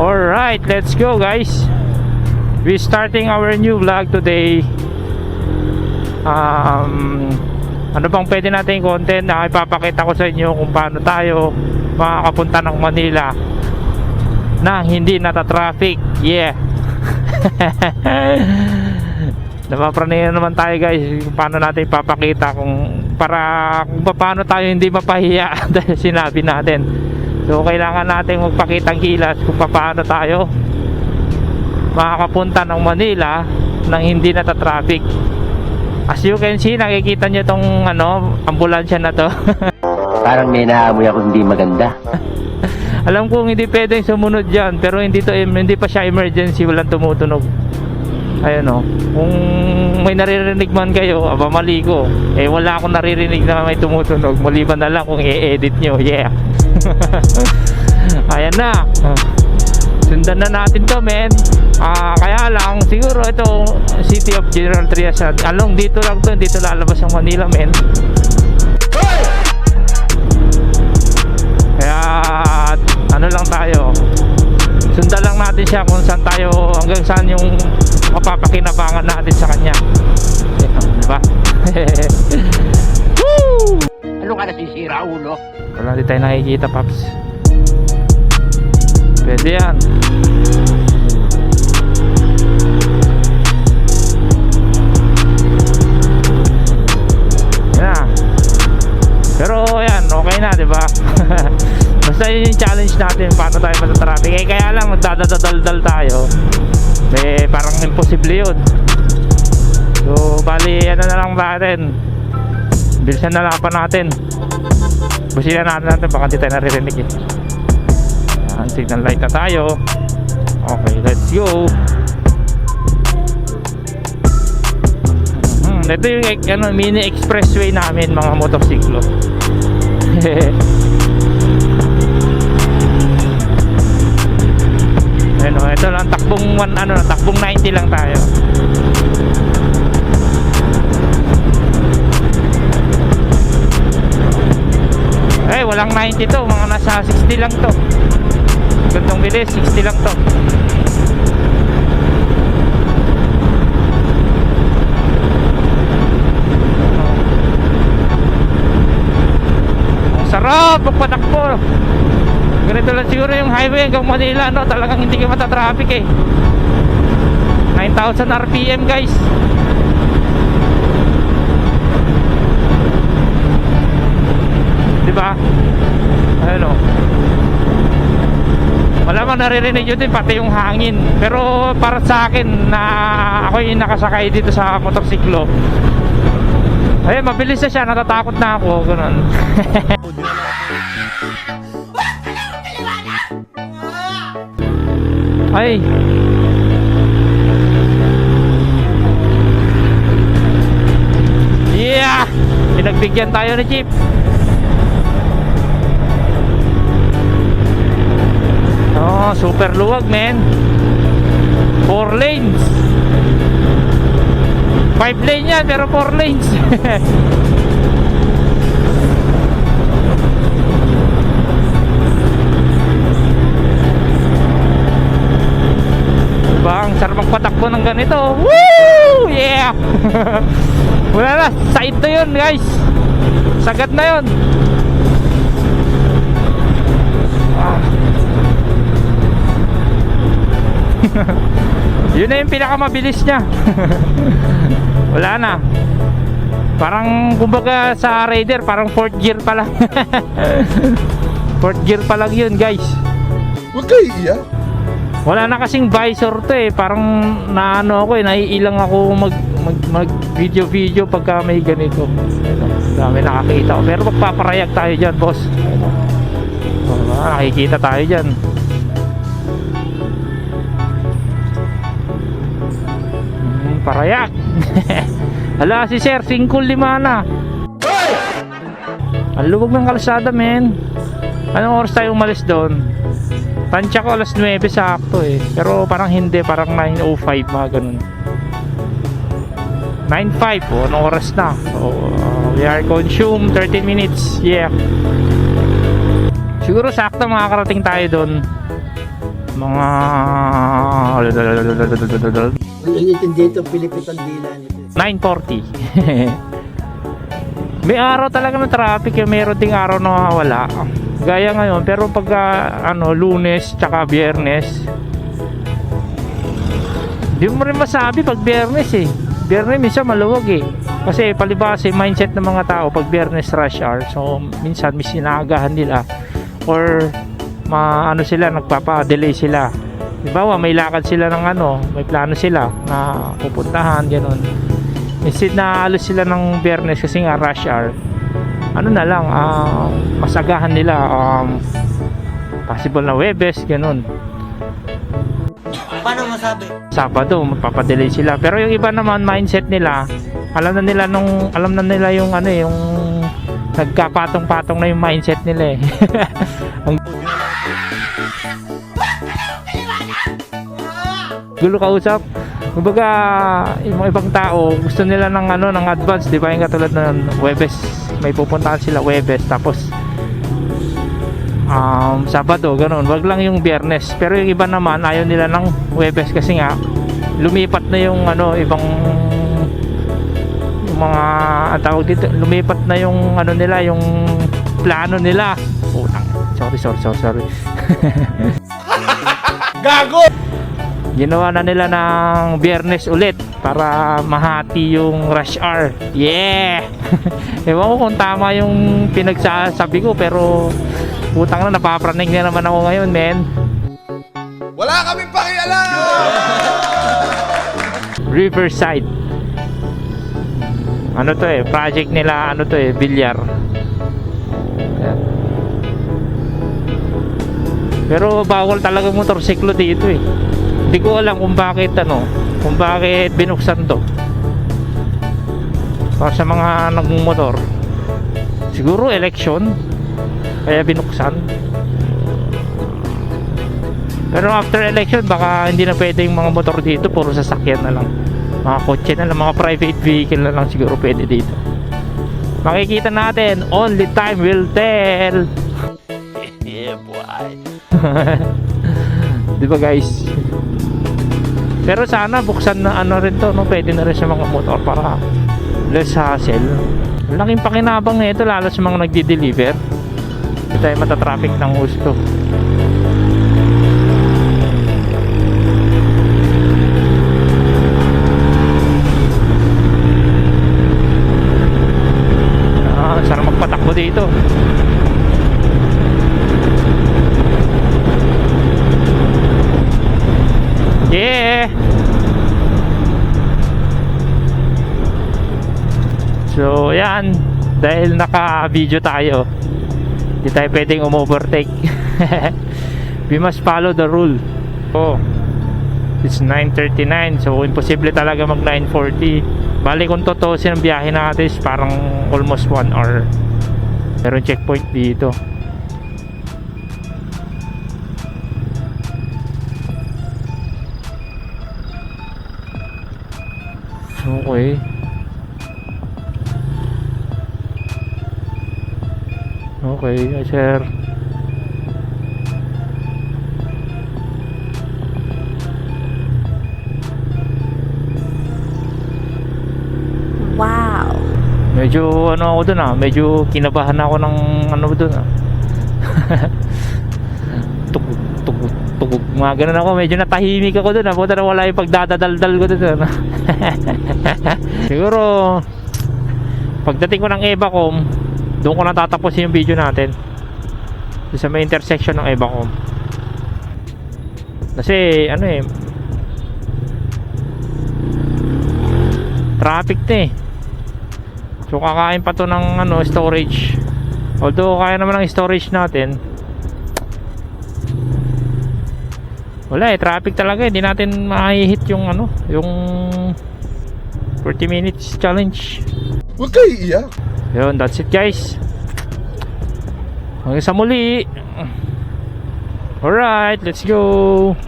Alright, let's go guys. We starting our new vlog today. Ano bang pwede natin content na ipapakita ko sa inyo kung paano tayo makakapunta ng Manila na hindi nata-traffic. Yeah. Napapranihan naman tayo guys kung paano natin ipapakita kung paano tayo hindi mapahiya dahil sinabi natin. So kailangan natin magpakitang gilas kung paano tayo makakapunta ng Manila nang hindi nata-traffic. As you can see, nakikita nyo tong ambulansya na to. Parang may naamoy ako hindi maganda. Alam kong hindi pwedeng sumunod dyan, pero hindi pa siya emergency, walang tumutunog. Ayun o, kung may naririnig man kayo, mali ko. Wala akong naririnig na may tumutunog, maliban na lang kung i-edit nyo. Yeah. Ayan na. Sundan na natin to, men. Kaya lang, siguro ito City of General Trias. Along dito lang to, dito lalabas ang Manila, men. Kaya ano lang tayo, sundan lang natin siya kung saan tayo, hanggang saan yung mapapakinabangan natin sa kanya. Diba? Woo! Ano ka nasisira, ulo? Wala, di tayo nakikita, Paps. Pwede yan. Yan na. Pero yan, okay na, diba? Basta yun yung challenge natin, paano tayo matatraffic. Kaya lang magdadadaldal tayo, parang imposible yun. So bali ano na lang natin, bilisan na lang pa natin, businan natin, baka di tayo naririnig eh. Yan, signal light na tayo. Okay, let's go. Ito yung mini expressway namin, mga motorsiklo. Ito lang takbong takbong 90 lang tayo. Walang 90 to, mga nasa 60 lang to. Gantong bilis, 60 lang to. Sarap pagpatakbo. Ganito lang siguro yung highway hanggang Manila, no? Talagang hindi ka matatraffic eh. 9,000 RPM guys. Diba? Ayun o. Wala mang naririnig yun din, pati yung hangin. Pero para sa akin na ako yung nakasakay dito sa motorsiklo, mabilis na siya, natatakot na ako. Ganun. Ay. Yeah! Pinagbigyan tayo ni Jeep. Oh, super luwag, man. 4 lanes. 5 lane yan, pero 4 lanes. Bang, sarap magpatakbo ng ganito. Woo! Yeah! Wala na, side na yun guys. Sagad na yun. Yun na yung pinakamabilis niya. Wala na. Parang kumbaga sa Raider, parang 4th gear pa lang. 4th gear pa lang yun guys. Huwag kayo iiyak. Wala na kasing visor to eh. Parang naiilang ako mag video pagka may ganito. Dami nakakita ko. Pero magpaparayag tayo dyan, boss. Nakikita tayo dyan. Parayag. Hala si sir, 5-5 na. Ang luwag ng kalsada, men. Anong oras tayo umalis doon? Tansya ko alas 9 sakto eh. Pero parang hindi, parang 9:05 mga ganun. 9:05 oh, anong oras na? So, we are consumed 13 minutes. Yeah. Siguro sakto makakarating tayo doon mga Ang intindi ito, Pilipit ang dila nito. 9:40. May araw talaga ng traffic, yung meron ding araw na wala. Gaya ngayon, pero pagka Lunes tsaka Biyernes, di mo rin masabi pag Biyernes eh. Biyernes minsan maluwag eh. Kasi palibhasa yung mindset ng mga tao pag Biyernes rush hour. So minsan may sinagahan nila or sila, nagpapa-delay sila. Diba, may lakad sila ng may plano sila na pupuntahan, gano'n. Instead na alos sila ng Biyernes kasi nga rush hour, na lang, masagahan nila, possible na Webes, gano'n. Paano masabi? Sabado, magpapadelay sila. Pero yung iba naman, mindset nila, alam na nila yung yung nagkapatong-patong na yung mindset nila eh. Ang gulo kausap. Kumbaga, yung mga ibang tao, gusto nila ng ng advance, di ba? Yung katulad ng Webes, may pupuntahan sila Webes, tapos Sabado, ganun. Wag lang yung Biyernes. Pero yung iba naman, ayaw nila ng Webes kasi nga lumipat na yung ibang yung mga tawag dito, lumipat na yung nila, yung plano nila. Utang. Sorry. Gago! Ginawa na nila ng Biyernes ulit para mahati yung rush hour. Yeah! Ewan ko kung tama yung pinagsasabi ko, pero putang na, napapraning na naman ako ngayon, men. Wala kaming pakialam! Riverside. To project nila, bilyar. Ayan. Pero bawal talaga motorsiklo dito eh. Hindi ko alam kung bakit binuksan to. Para sa mga nagmumotor. Siguro election kaya binuksan. Pero after election baka hindi na pwede yung mga motor dito, puro sasakyan na lang, mga kotse na lang, mga private vehicle na lang siguro pwede dito. Makikita natin, only time will tell. Yeah boy. Di ba guys? Pero sana buksan na rin to, pwede na rin sa mga motor para less hassle. Laking pakinabang nito lalo sa mga nagdi-deliver. Hindi tayo matatraffic ng gusto. Sarap magpatakbo dito. Yeah! So, yan. Dahil naka-video tayo, hindi tayo pwedeng umovertake. We must follow the rule. Oh, it's 9:39. So, imposible talaga mag 9:40. Bali kung totoosin ang biyahe natin is parang almost 1 hour. Meron checkpoint dito. Okay. Okay, sir. Wow. Medyo ako dun medyo kinabahan ako ng dun tugog, mga ganun ako, medyo natahimik ako dun puta na wala yung pagdadadaldal ko dun Siguro pagdating ko ng Evacom, doon ko natatapos yung video natin sa may intersection ng Evacom kasi traffic na so kakain pa to ng storage, although kaya naman ng storage natin. Wala traffic talaga hindi natin ma-hit yung yung 40 minutes challenge. Huwag kayo iiyak. Yun, that's it guys. Hanggang sa muli. Alright, let's go.